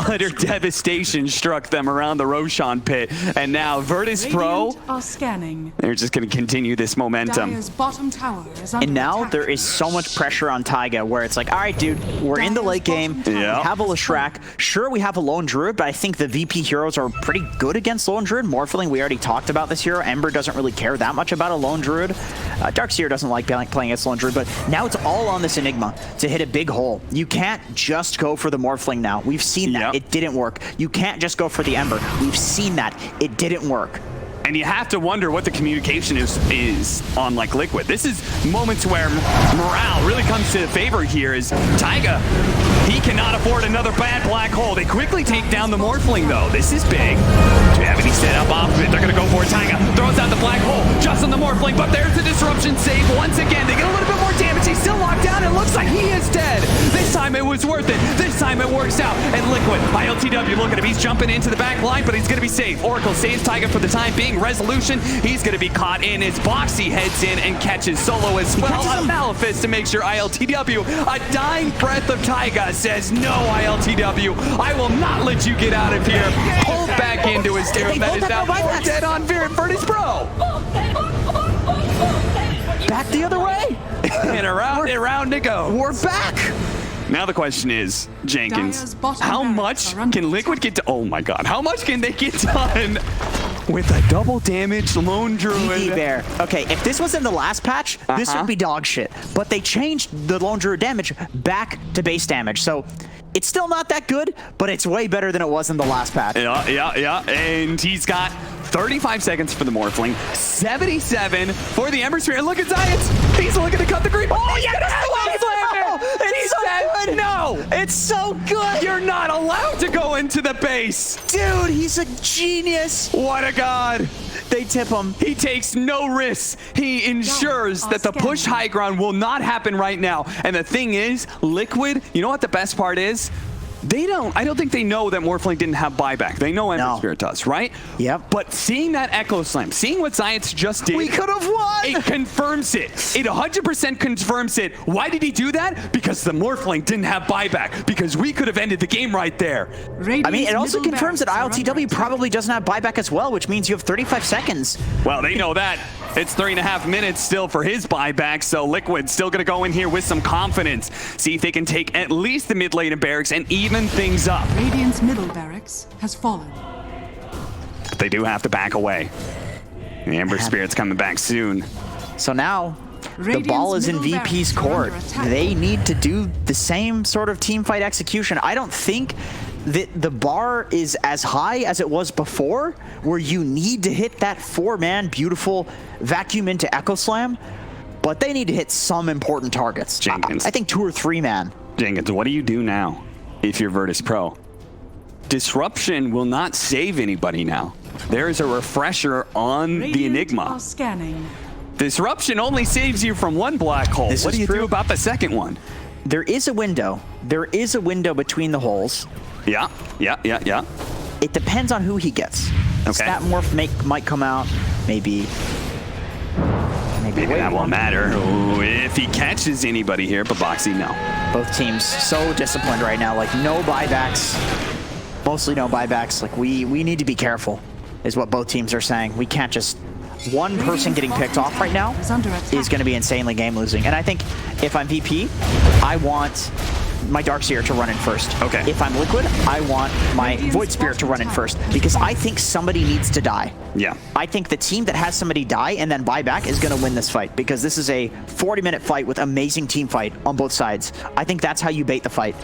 utter devastation struck them around the Roshan pit. And now Virtus Pro, are scanning. they're just going to continue this momentum. Dire's bottom tower is under And now attack. there is so much pressure on Taiga where it's like, all right, dude, we're in the late game. We have a Leshrac. Sure, we have a Lone Druid, but I think the VP heroes are pretty good against Lone Druid. Morphling, we already talked about this hero. Ember doesn't really care that much about a Lone Druid. Darkseer doesn't like playing against Lone Druid, but now it's all on this Enigma to hit a big hole. You can't just go for the Morphling now. We've seen that. It didn't work. You can't just go for the Ember. We've seen that. It didn't work. And you have to wonder what the communication is on like Liquid. This is moments where morale really comes to favor here is Taiga. He cannot afford another bad black hole. They quickly take down the Morphling though. This is big. Do you have any setup off of it? They're gonna go for it. Taiga throws out the black hole just on the Morphling, but there's the disruption save once again. They get a little bit more damage. He's still locked down. It looks like he is dead. This time it was worth it. This time it works out. And Liquid, ILTW, look at him. He's jumping into the back line, but he's gonna be safe. Oracle saves Taiga for the time being. Resolution, he's going to be caught in as Boxy heads in and catches Solo as well. A Malefice to make sure ILTW, a dying breath of Taiga says, no ILTW, I will not let you get out of here. Pulled back into his doom. That is now dead on Virtus Pro. Back the other way. And around to go. We're back. Now the question is, Jenkins, how much can Liquid get to, oh my god, how much can they get done with a double damage Lone Druid? Bear. Okay, if this was in the last patch, this would be dog shit. But they changed the Lone Druid damage back to base damage. So it's still not that good, but it's way better than it was in the last patch. Yeah. And he's got 35 seconds for the Morphling, 77 for the Ember Spirit. Look at Zayas. He's looking to cut the creep. Oh, yeah, that's the way he's landed. And He said no! It's so good! You're not allowed to go into the base! Dude, he's a genius! What a god! They tip him. He takes no risks. He ensures that the push high ground will not happen right now. And the thing is, Liquid, you know what the best part is? I don't think they know that Morphling didn't have buyback. They know Ember Spirit does, right? Yep. But seeing that Echo Slam, seeing what Science just did. We could have won! It confirms it. It 100% confirms it. Why did he do that? Because the Morphling didn't have buyback. Because we could have ended the game right there. I mean, it also confirms that ILTW probably doesn't have buyback as well, which means you have 35 seconds. Well, they know that. It's 3.5 minutes still for his buyback, so Liquid's still going to go in here with some confidence. See if they can take at least the mid lane of barracks and even things up. Radiant's middle barracks has fallen. But they do have to back away. The Ember Spirit's coming back soon. So now, the Radiant's ball is in middle VP's barracks are court. under attack. They need to do the same sort of team fight execution. I don't think that the bar is as high as it was before, where you need to hit that 4-man beautiful vacuum into Echo Slam, but they need to hit some important targets. Jenkins. I think 2 or 3, man. Jenkins, what do you do now if you're Virtus Pro? Disruption will not save anybody now. There is a refresher on the Radiant Enigma. are scanning. Disruption only saves you from one black hole. This What is do you do true. about the second one? There is a window. There is a window between the holes. Yeah. It depends on who he gets. Okay. Stat Morph might come out. Maybe Maybe that won't matter. Ooh, if he catches anybody here, but Boxy, no. Both teams so disciplined right now. Like, no buybacks. Mostly no buybacks. Like, we need to be careful, is what both teams are saying. We can't just... One person getting picked off right now is going to be insanely game losing. And I think if I'm VP, I want my Darkseer to run in first. Okay. If I'm Liquid, I want my Void Spirit to run in first, because I think somebody needs to die. Yeah. I think the team that has somebody die and then buy back is going to win this fight, because this is a 40-minute fight with amazing team fight on both sides. I think that's how you bait the fight.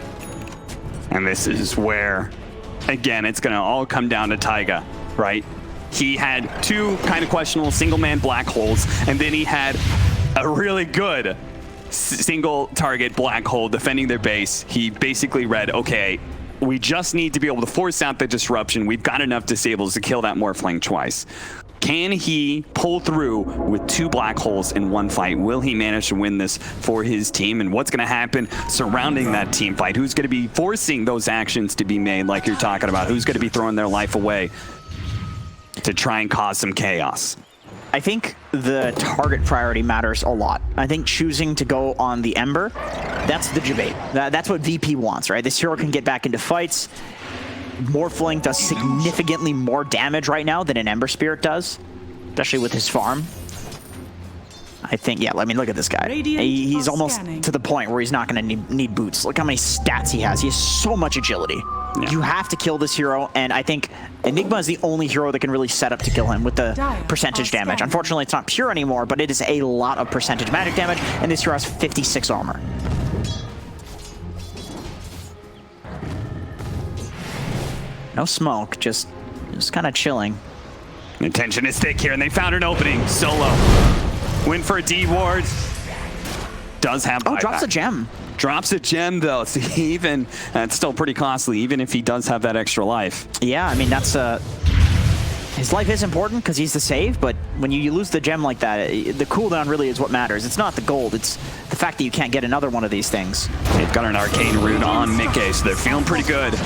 And this is where, again, it's going to all come down to Taiga, right? He had 2 kind of questionable single-man black holes, and then he had a really good single target black hole defending their base. He basically read, okay, we just need to be able to force out the disruption. We've got enough disables to kill that Morphling twice. Can he pull through with 2 black holes in one fight? Will he manage to win this for his team? And what's going to happen surrounding that team fight? Who's going to be forcing those actions to be made like you're talking about? Who's going to be throwing their life away to try and cause some chaos? I think the target priority matters a lot. I think choosing to go on the Ember, that's the debate. That's what VP wants, right? This hero can get back into fights. Morphling does significantly more damage right now than an Ember Spirit does, especially with his farm. I think, yeah, I mean, look at this guy. He's almost to the point where he's not going to need boots. Look how many stats he has. He has so much agility. Yeah. You have to kill this hero, and I think Enigma is the only hero that can really set up to kill him with the percentage damage. Unfortunately, it's not pure anymore, but it is a lot of percentage magic damage, and this hero has 56 armor. No smoke, just kind of chilling. Attention is thick here, and they found an opening. Solo. Win for a D ward. Does have buyback. Drops a gem. Drops a gem, though. So even, it's still pretty costly, even if he does have that extra life. Yeah, I mean, that's his life is important because he's the save, but when you lose the gem like that, the cooldown really is what matters. It's not the gold, it's the fact that you can't get another one of these things. They've got an arcane root on Mickey, so they're feeling pretty good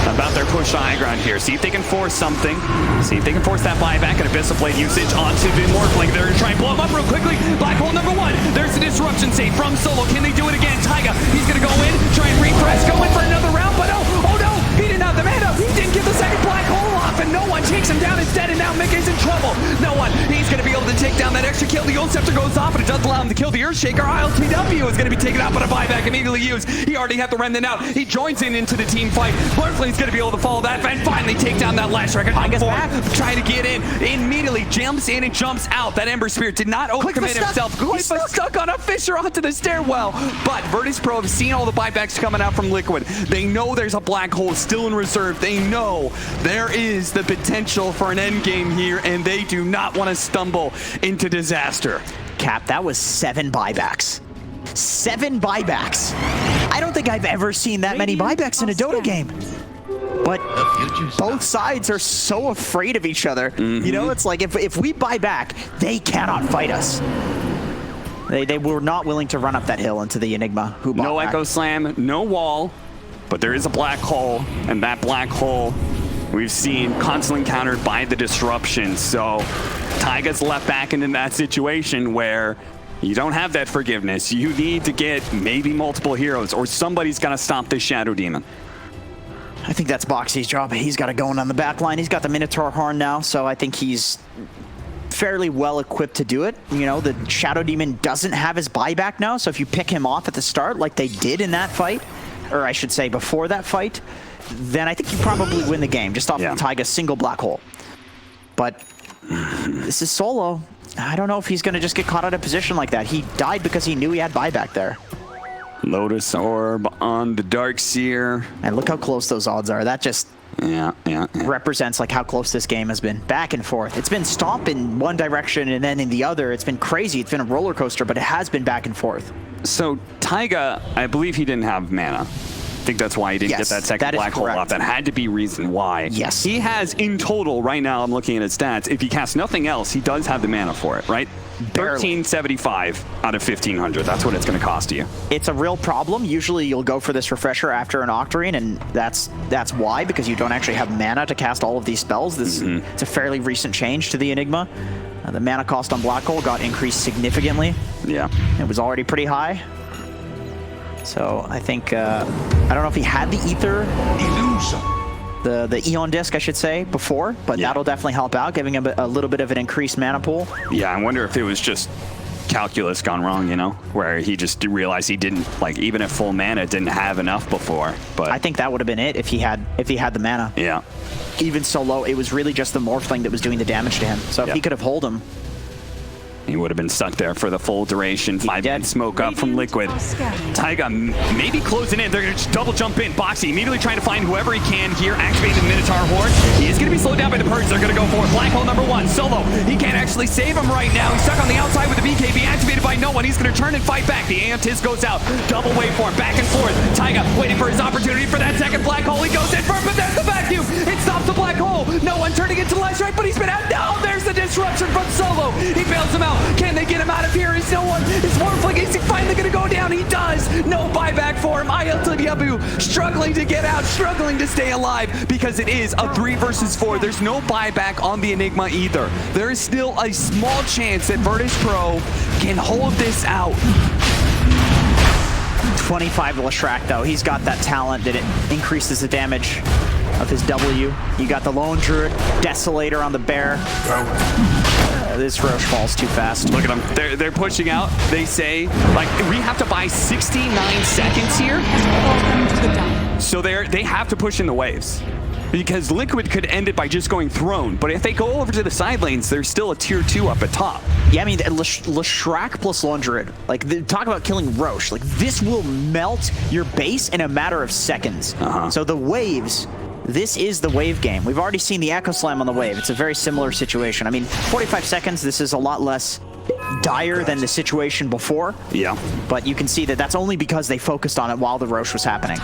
about their push to high ground here. See if they can force something. See if they can force that buyback and Abyssal Blade usage onto the Morphling. They're going to try and blow him up real quickly. Black hole number 1. There's a disruption save from Solo. Can they do it again? Taiga, he's going to go in, try and refresh, go in for another round, but oh no, he didn't have the mana. He didn't get the second black hole off, and no one takes him down instead, and now Mickey's in trouble. No one. He's going to be able to take down that extra kill. The Old Scepter goes off, and it does allow him to kill the Earthshaker. ILTW is going to be taken out, but a buyback immediately used. He already had the Remnant out. He joins into the team fight. Morphling's going to be able to follow that and finally take down that last record. Taiga's back, trying to get in. Immediately jumps in and jumps out. That Ember Spirit did not overcommit himself. He's stuck on a Fissure onto the stairwell. But Virtus Pro have seen all the buybacks coming out from Liquid. They know there's a black hole still in reserve. They know there is the potential for an end game here, and they do not want to stumble into disaster. Cap, that was 7 buybacks. 7 buybacks. I don't think I've ever seen that many buybacks in a Dota game. But both sides are so afraid of each other. You know, it's like if we buy back, they cannot fight us. They were not willing to run up that hill into the Enigma. Who bought No back. Echo Slam, no wall, but there is a black hole, and that black hole we've seen constantly countered by the disruption. So Taiga's left back into that situation where you don't have that forgiveness. You need to get maybe multiple heroes, or somebody's got to stop this Shadow Demon. I think that's Boxy's job. He's got it going on the back line. He's got the Minotaur horn now, so I think he's fairly well equipped to do it. You know, the Shadow Demon doesn't have his buyback now, so if you pick him off at the start like they did in that fight, or I should say before that fight, then I think you probably win the game just off of Taiga's single black hole. But this is solo. I don't know if he's going to just get caught out of position like that. He died because he knew he had buyback there. Lotus Orb on the Darkseer. And look how close those odds are. That just represents like how close this game has been. Back and forth. It's been stomp in one direction and then in the other. It's been crazy. It's been a roller coaster, but it has been back and forth. So Taiga, I believe he didn't have mana. I think that's why he didn't get that second black hole off. That had to be reason why. Yes. He has in total, right now I'm looking at his stats, if he casts nothing else, he does have the mana for it, right? Barely. 1375 out of 1500. That's what it's going to cost you. It's a real problem. Usually you'll go for this refresher after an Octarine, and that's why, because you don't actually have mana to cast all of these spells. It's a fairly recent change to the Enigma. The mana cost on Black Hole got increased significantly. Yeah. It was already pretty high. So I think, I don't know if he had the Ether, the Eon Disc, I should say, before, but that'll definitely help out, giving him a little bit of an increased mana pool. Yeah, I wonder if it was just calculus gone wrong, you know, where he just realized he didn't, like, even at full mana, didn't have enough before. But I think that would have been it if he had the mana. Yeah. Even so low, it was really just the Morphling that was doing the damage to him. So if he could have held him, he would have been stuck there for the full duration. 5-man smoke up from Liquid. Taiga maybe closing in. They're going to just double jump in. Boxy immediately trying to find whoever he can here, activating the Minotaur Horde. He is going to be slowed down by the Purge. They're going to go for it. Black hole number 1. Solo. He can't actually save him right now. He's stuck on the outside with the BKB activated by no one. He's going to turn and fight back. The Aeontis goes out. Double waveform. Back and forth. Taiga waiting for his opportunity for that second black hole. He goes in for it, but there's the vacuum. It stops the black hole. No one turning into light strike, but he's been out. No, there's the disruption from Solo. He bails him out. Can they get him out of here? Is no one? Is Morphling? Is he finally going to go down? He does. No buyback for him. ILTW struggling to get out, struggling to stay alive because it is a 3 versus 4. There's no buyback on the Enigma either. There is still a small chance that Virtus Pro can hold this out. 25 Leshrac though. He's got that talent that it increases the damage of his W. You got the Lone Druid, Desolator on the Bear. This Roche falls too fast. Look at them. They're pushing out. They say, like, we have to buy 69 seconds here. So they have to push in the waves. Because Liquid could end it by just going Throne. But if they go over to the side lanes, there's still a tier 2 up at top. Yeah, I mean, Leshrac plus Lone Druid. Like, talk about killing Roche. Like, this will melt your base in a matter of seconds. So the waves... This is the wave game. We've already seen the Echo Slam on the wave. It's a very similar situation. I mean, 45 seconds, this is a lot less dire than the situation before. Yeah. But you can see that that's only because they focused on it while the Roche was happening.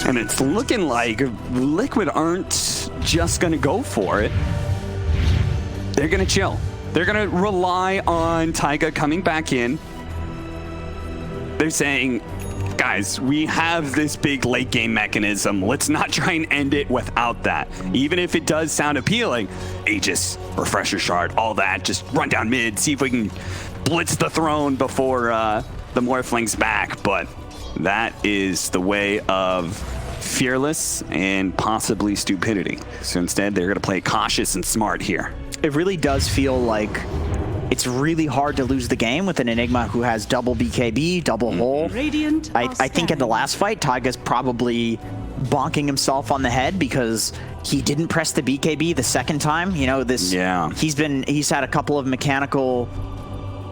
And it's looking like Liquid aren't just going to go for it. They're going to chill. They're going to rely on Taiga coming back in. They're saying, guys, we have this big late game mechanism. Let's not try and end it without that. Even if it does sound appealing, Aegis, Refresher Shard, all that, just run down mid, see if we can blitz the throne before the Morphling's back. But that is the way of fearless and possibly stupidity. So instead, they're going to play cautious and smart here. It really does feel like it's really hard to lose the game with an Enigma who has double BKB, double hole. I think in the last fight, Taiga's probably bonking himself on the head because he didn't press the BKB the second time. You know, this. Yeah. He's had a couple of mechanical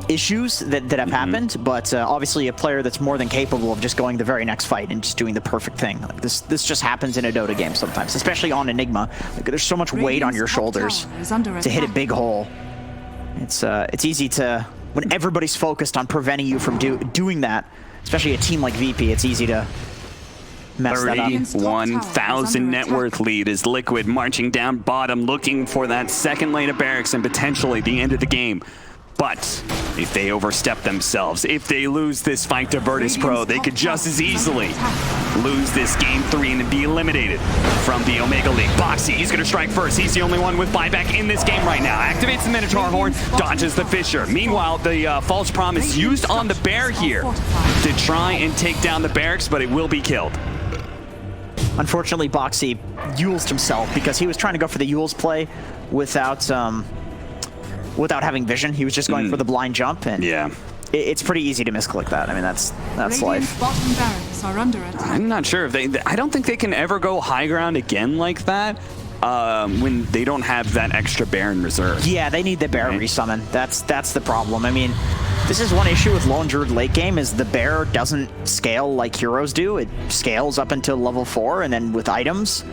issues that have happened, but obviously a player that's more than capable of just going the very next fight and just doing the perfect thing. Like this just happens in a Dota game sometimes, especially on Enigma. Like, there's so much weight on your shoulders to hit a big hole. It's easy to, when everybody's focused on preventing you from doing that, especially a team like VP, it's easy to mess that up. 31,000 net worth lead as Liquid marching down bottom, looking for that second lane of barracks and potentially the end of the game. But if they overstep themselves, if they lose this fight to Virtus Pro, they could just as easily lose this game 3 and be eliminated from the Omega League. Boxy, he's going to strike first. He's the only one with buyback in this game right now. Activates the Minotaur Horn, dodges the Fissure. Meanwhile, the False Promise used on the Bear here to try and take down the barracks, but it will be killed. Unfortunately, Boxy Yules himself because he was trying to go for the Yules play without having vision. He was just going for the blind jump, and yeah, it's pretty easy to misclick that. I mean, that's Radiant's life. bottom barracks are under attack. I'm not sure if I don't think they can ever go high ground again like that when they don't have that extra bear in reserve. Yeah, they need the bear resummon. That's the problem. I mean, this is one issue with Lone Druid late game is the bear doesn't scale like heroes do. It scales up until level 4, and then with items,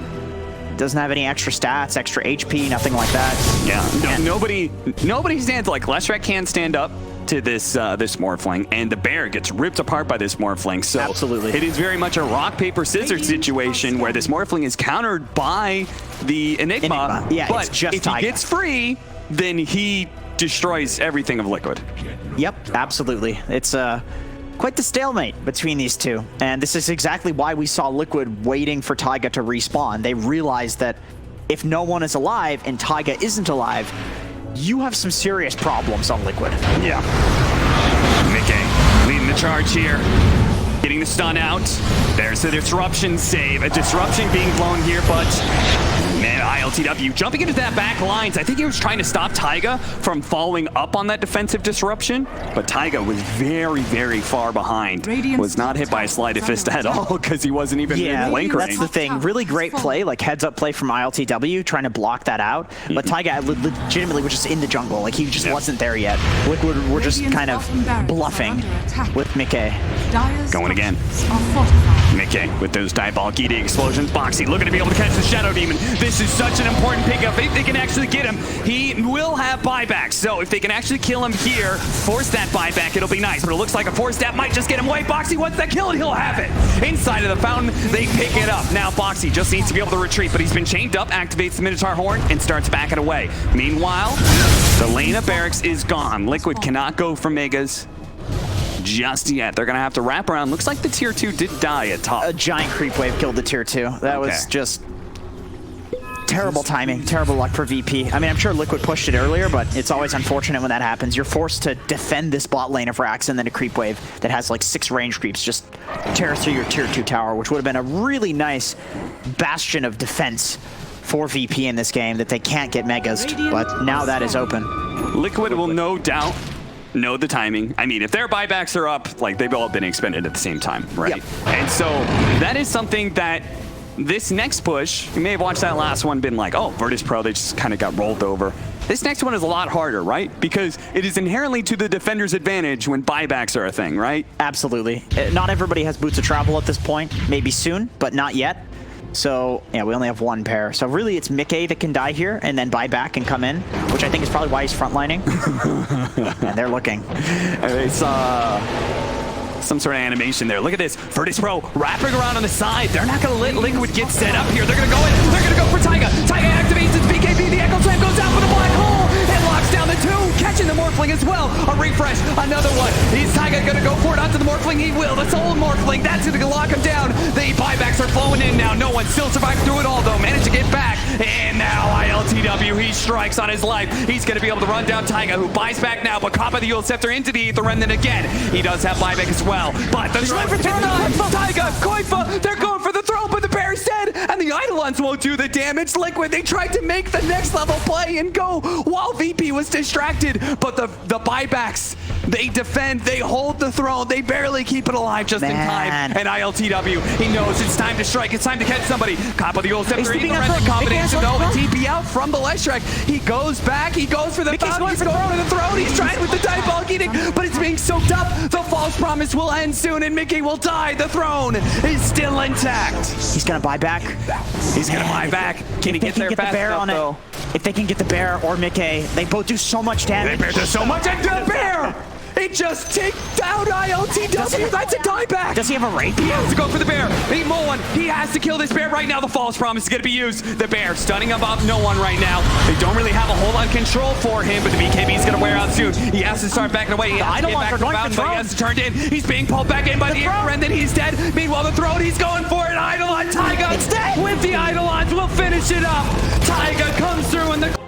doesn't have any extra stats, extra HP, nothing like that. Yeah, nobody stands like Leshrac can't stand up to this this Morphling, and the bear gets ripped apart by this Morphling. So absolutely, it is very much a rock paper scissors situation where this Morphling is countered by the Enigma. Yeah, but it's just if Taiga. he gets free, then he destroys everything of Liquid. Yep, absolutely. It's quite the stalemate between these two, and this is exactly why we saw Liquid waiting for Taiga to respawn. They realized that if no one is alive and Taiga isn't alive, you have some serious problems on Liquid. Yeah. Mickey leading the charge here. Getting the stun out. There's the disruption save. A disruption being blown here, but man, ILTW jumping into that back lines. I think he was trying to stop Taiga from following up on that defensive disruption, but Taiga was very, very far behind. Was not hit by a Sleight of Fist at all because he wasn't even in link range. That's the thing. Really great play, like heads-up play from ILTW, trying to block that out. But Taiga legitimately was just in the jungle. Like, he just wasn't there yet. Liquid were just kind of bluffing with Mickey. Going again. Mickey with those diabolic eating explosions. Boxy looking to be able to catch the Shadow Demon. This is such an important pickup. If they can actually get him, he will have buyback. So if they can actually kill him here, force that buyback, it'll be nice. But it looks like a force stab might just get him away. Boxy wants that kill and he'll have it. Inside of the fountain, they pick it up. Now Boxy just needs to be able to retreat, but he's been chained up, activates the Minotaur Horn, and starts backing away. Meanwhile, the lane of barracks is gone. Liquid cannot go for Megas just yet. They're going to have to wrap around. Looks like the tier 2 did die at top. A giant creep wave killed the tier 2. That was just terrible timing, terrible luck for VP. I mean, I'm sure Liquid pushed it earlier, but it's always unfortunate when that happens. You're forced to defend this bot lane of Rax, and then a creep wave that has like 6 range creeps just tears through your tier 2 tower, which would have been a really nice bastion of defense for VP in this game that they can't get Megas, but now that is open. Liquid will no doubt know the timing. I mean, if their buybacks are up, like, they've all been expended at the same time, right? Yep. And so that is something that this next push, you may have watched that last one, been like, oh, Virtus Pro, they just kind of got rolled over. This next one is a lot harder, right? Because it is inherently to the defender's advantage when buybacks are a thing, right? Absolutely. Not everybody has boots of travel at this point. Maybe soon, but not yet. So, yeah, we only have 1 pair. So really, it's Mickey that can die here and then buy back and come in, which I think is probably why he's frontlining. And they're looking. It's some sort of animation there. Look at this. Virtus Pro wrapping around on the side. They're not going to let Liquid get set up here. They're going to go in. They're going to go for Taiga. Taiga activates his BKB. The Echo Slam goes out for the black hole. It locks down the 2. Catching the Morphling as well. A refresh. Another one. Is Taiga going to go for it onto the Morphling? He will. The Soul Morphling. That's going to lock him down. The buybacks are flowing in now. No one still survived through it all, though. Managed to get back. And now ILTW, he strikes on his life. He's going to be able to run down Taiga, who buys back now, but caught by the Yule Scepter into the Aether Remnant again. He does have buyback as well. But the throne for Taiga, Koifa, they're going for the throne, but the bear is dead, and the Eidolons won't do the damage. Liquid, they tried to make the next level play and go while VP was distracted, but the buybacks, they defend, they hold the throne, they barely keep it alive just in time. And ILTW, he knows it's time to strike, it's time to catch somebody. Caught by the Yule Scepter, the Remnant combination though, and TP out from the Leshrac. He goes back, he goes for the fountain, he's going for the throne, he's trying with the diabolic eating, but it's being soaked up. The false promise will end soon, and Mickey will die. The throne is still intact. He's going to buy back. He's going to buy back. Can he get there fast enough, though? If they can get the bear or Mickey, they both do so much damage. They do so much, and the bear It just takes down ILTW. That's a dieback. Does he have a rape? He has to go for the bear. Need Mullen. He has to kill this bear right now. The false promise is going to be used. The bear stunning above no one right now. They don't really have a whole lot of control for him, but the BKB is going to wear out soon. He has to start backing away. He has to get back to the bounce, but he has to turn in. He's being pulled back in by the Ember, and then he's dead. Meanwhile, the throne, he's going for it. Eidolon, Taiga with the Eidolons will finish it up. Taiga comes through in the